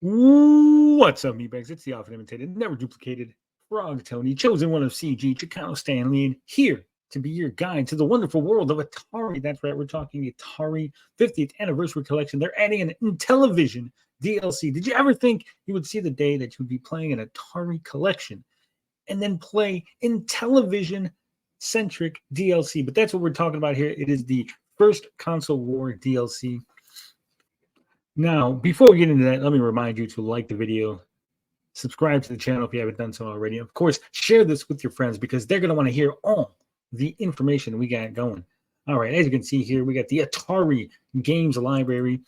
What's up, meatbags? It's the often imitated, never duplicated Frog Tony, chosen one of CG, Chicano Stanley, and here to be your guide to the wonderful world of Atari. That's right, we're talking Atari 50th Anniversary Collection. They're adding an Intellivision DLC. Did you ever think you would see the day that you would be playing an Atari collection and then play Intellivision-centric DLC? But that's what we're talking about here. It is the first console war DLC. Now, before we get into that, let me remind you to like the video, subscribe to the channel if you haven't done so already. Of course, share this with your friends because they're going to want to hear all the information we got going. All right, as you can see here, we got the Atari Games Library.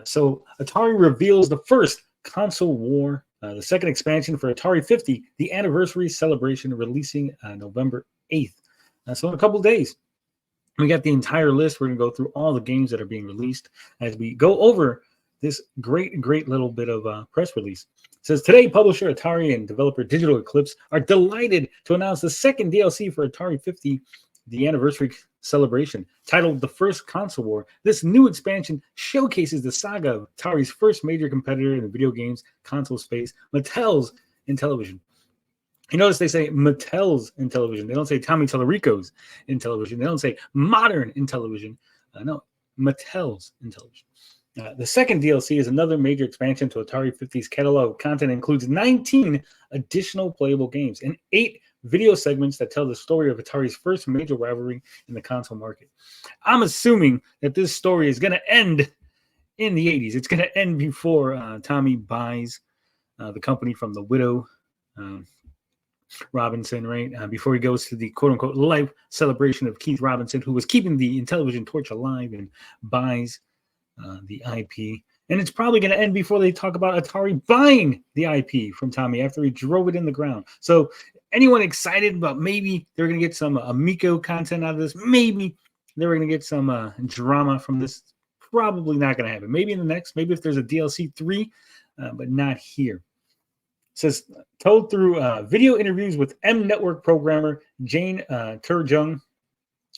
So Atari reveals the first console war, the second expansion for Atari 50, the anniversary celebration releasing November 8th. So in a couple of days. We got the entire list. We're going to go through all the games that are being released as we go over this great little bit of press release. It says, today, publisher Atari and developer Digital Eclipse are delighted to announce the second DLC for Atari 50, the anniversary celebration, titled The First Console War. This new expansion showcases the saga of Atari's first major competitor in the video games console space, Mattel's Intellivision. You notice they say Mattel's Intellivision. They don't say Tommy Tallarico's Intellivision. They don't say modern Intellivision. No, Mattel's Intellivision. The second DLC is another major expansion to Atari 50's catalog of content. It includes 19 additional playable games and 8 video segments that tell the story of Atari's first major rivalry in the console market. I'm assuming that this story is going to end in the 80s. It's going to end before Tommy buys the company from the widow Robinson, right? Before he goes to the quote-unquote life celebration of Keith Robinson, who was keeping the Intellivision torch alive, and buys the IP. And it's probably going to end before they talk about Atari buying the IP from Tommy after he drove it in the ground. So anyone excited about maybe they're going to get some Amico content out of this? Maybe they were going to get some drama from this. Probably not going to happen. Maybe in the next, maybe if there's a DLC 3, but not here. It says, told through video interviews with M Network programmer Jane Turjung,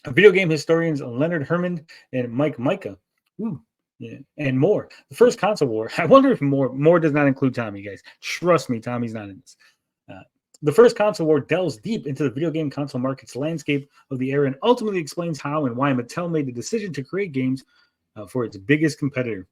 video game historians Leonard Herman and Mike Micah. Ooh. Yeah, and more. The first console war. I wonder if more does not include Tommy, guys. Trust me, Tommy's not in this. The first console war delves deep into the video game console market's landscape of the era and ultimately explains how and why Mattel made the decision to create games for its biggest competitor.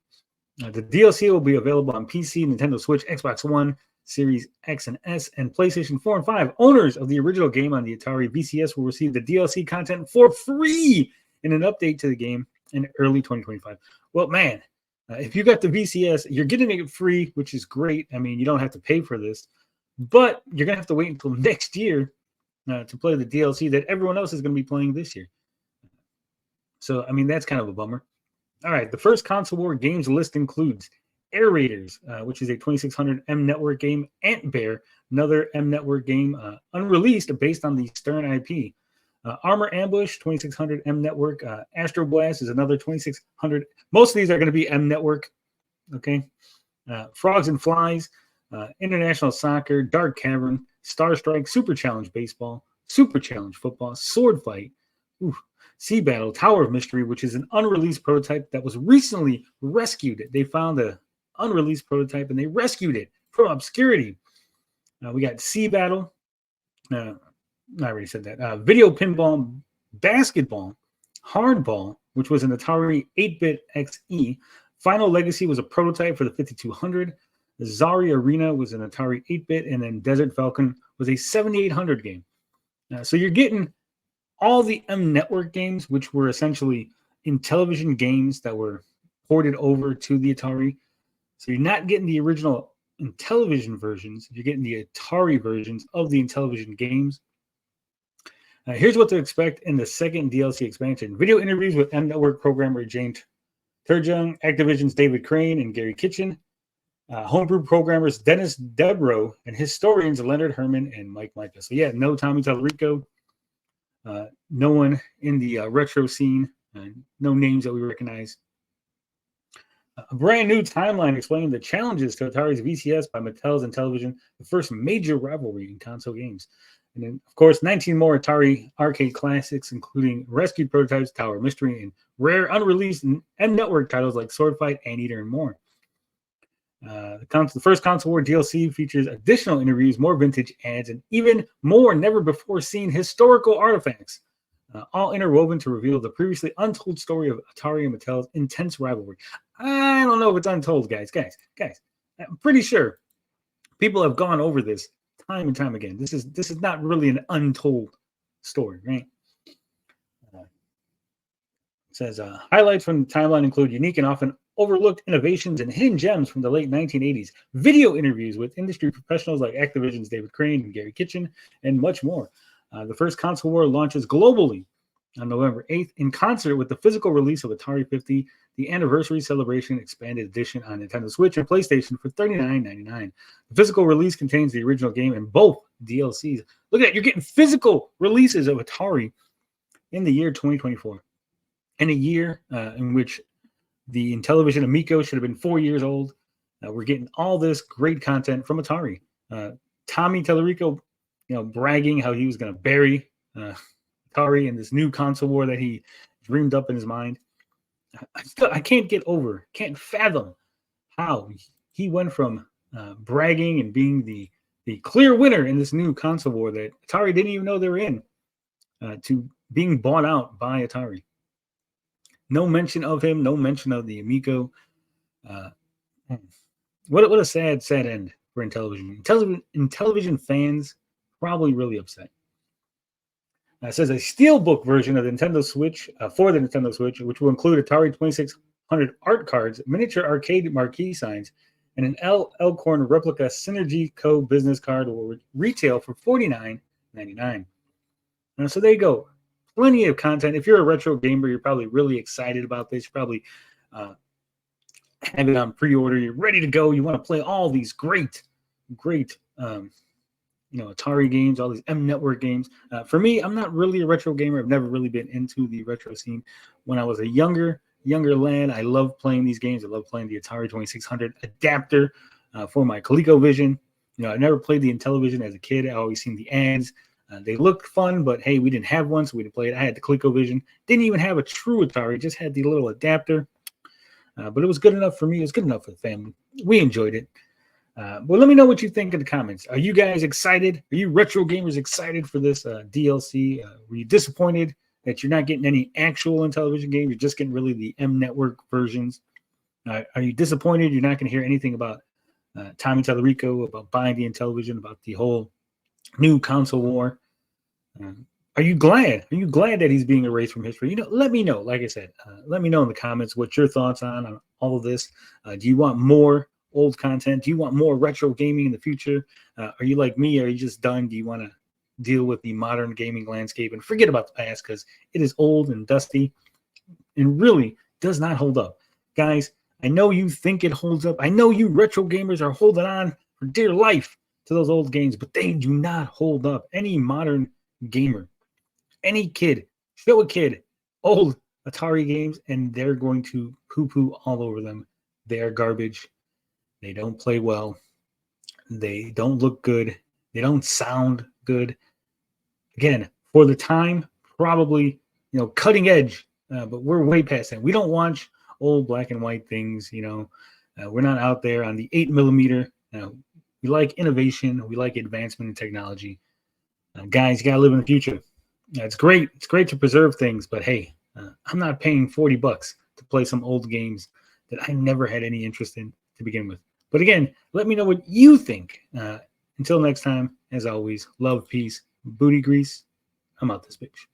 The DLC will be available on PC, Nintendo Switch, Xbox One, Series X and S, and PlayStation 4 and 5. Owners of the original game on the Atari VCS will receive the DLC content for free in an update to the game in early 2025. Well, man, if you got the VCS, you're getting it free, which is great. I mean, you don't have to pay for this, but you're going to have to wait until next year to play the DLC that everyone else is going to be playing this year. So, I mean, that's kind of a bummer. All right, the first console war games list includes Air Raiders, which is a 2600 M Network game, Ant Bear, another M Network game, unreleased based on the Stern IP. Armor Ambush, 2600 M Network. Astro Blast is another 2600. Most of these are going to be M Network. Okay. Frogs and Flies, International Soccer, Dark Cavern, Star Strike, Super Challenge Baseball, Super Challenge Football, Sword Fight, Sea Battle, Tower of Mystery, which is an unreleased prototype that was recently rescued. They found an unreleased prototype and they rescued it from obscurity. We got Sea Battle. I already said that. Video Pinball, Basketball, Hardball, which was an Atari 8-bit XE. Final Legacy was a prototype for the 5200. The Zari Arena was an Atari 8-bit, and then Desert Falcon was a 7800 game. So you're getting all the M Network games, which were essentially Intellivision games that were ported over to the Atari. So you're not getting the original Intellivision versions. You're getting the Atari versions of the Intellivision games. Here's what to expect in the second DLC expansion. Video interviews with M Network programmer Jane Turjung, Activision's David Crane and Gary Kitchen, homebrew programmers Dennis Debro, and historians Leonard Herman and Mike Micah. So yeah, no Tommy Tallarico, no one in the retro scene, no names that we recognize. A brand new timeline explaining the challenges to Atari's VCS by Mattel's Intellivision, the first major rivalry in console games. And then, of course, 19 more Atari arcade classics, including rescued prototypes, Tower of Mystery, and rare unreleased M Network titles like Sword Fight, Anteater, and more. The first console war DLC features additional interviews, more vintage ads, and even more never-before-seen historical artifacts, all interwoven to reveal the previously untold story of Atari and Mattel's intense rivalry. I don't know if it's untold, guys. I'm pretty sure people have gone over this time and time again. This is not really an untold story, right? It says highlights from the timeline include unique and often overlooked innovations and hidden gems from the late 1980s, video interviews with industry professionals like Activision's David Crane and Gary Kitchen, and much more. The first console war launches globally on November 8th in concert with the physical release of Atari 50, the anniversary celebration expanded edition on Nintendo Switch and PlayStation for $39.99. The physical release contains the original game and both DLCs. Look at that, you're getting physical releases of Atari in the year 2024. In a year in which the Intellivision Amico should have been 4 years old. We're getting all this great content from Atari. Tommy Tallarico, bragging how he was going to bury Atari in this new console war that he dreamed up in his mind. I can't fathom how he went from bragging and being the clear winner in this new console war that Atari didn't even know they were in to being bought out by Atari. No mention of him, no mention of the Amico. What a sad end for Intellivision. Intellivision fans probably really upset. It says a steelbook version of the Nintendo Switch for the Nintendo Switch, which will include Atari 2600 art cards, miniature arcade marquee signs, and an Elkhorn replica Synergy Co. business card will retail for $49.99. So there you go. Plenty of content. If you're a retro gamer, you're probably really excited about this. You probably have it on pre-order. You're ready to go. You want to play all these great Atari games, all these M Network games. For me, I'm not really a retro gamer. I've never really been into the retro scene. When I was a younger lad, I loved playing these games. I loved playing the Atari 2600 adapter for my ColecoVision. I never played the Intellivision as a kid. I always seen the ads. They looked fun, but hey, we didn't have one, so we didn't play it. I had the ColecoVision. Didn't even have a true Atari. Just had the little adapter. But it was good enough for me. It was good enough for the family. We enjoyed it. Well, let me know what you think in the comments. Are you guys excited? Are you retro gamers excited for this DLC? Were you disappointed that you're not getting any actual Intellivision games? You're just getting really the M Network versions. Are you disappointed you're not going to hear anything about Tommy Tallarico, about buying the Intellivision, about the whole new console war? Are you glad? Are you glad that he's being erased from history? Let me know. Like I said, let me know in the comments what your thoughts on all of this. Do you want more old content? Do you want more retro gaming in the future? Are you like me? Are you just done? Do you want to deal with the modern gaming landscape and forget about the past because it is old and dusty and really does not hold up? Guys, I know you think it holds up. I know you retro gamers are holding on for dear life to those old games, but they do not hold up. Any modern gamer, any kid, show a kid old Atari games and they're going to poo-poo all over them. They are garbage. They don't play well. They don't look good. They don't sound good. Again, for the time, probably, cutting edge, but we're way past that. We don't watch old black and white things, we're not out there on the 8mm. We like innovation. We like advancement in technology. Guys, you got to live in the future. It's great. It's great to preserve things, but hey, I'm not paying $40 to play some old games that I never had any interest in to begin with. But again, let me know what you think. Until next time, as always, love, peace, booty grease. I'm out this bitch.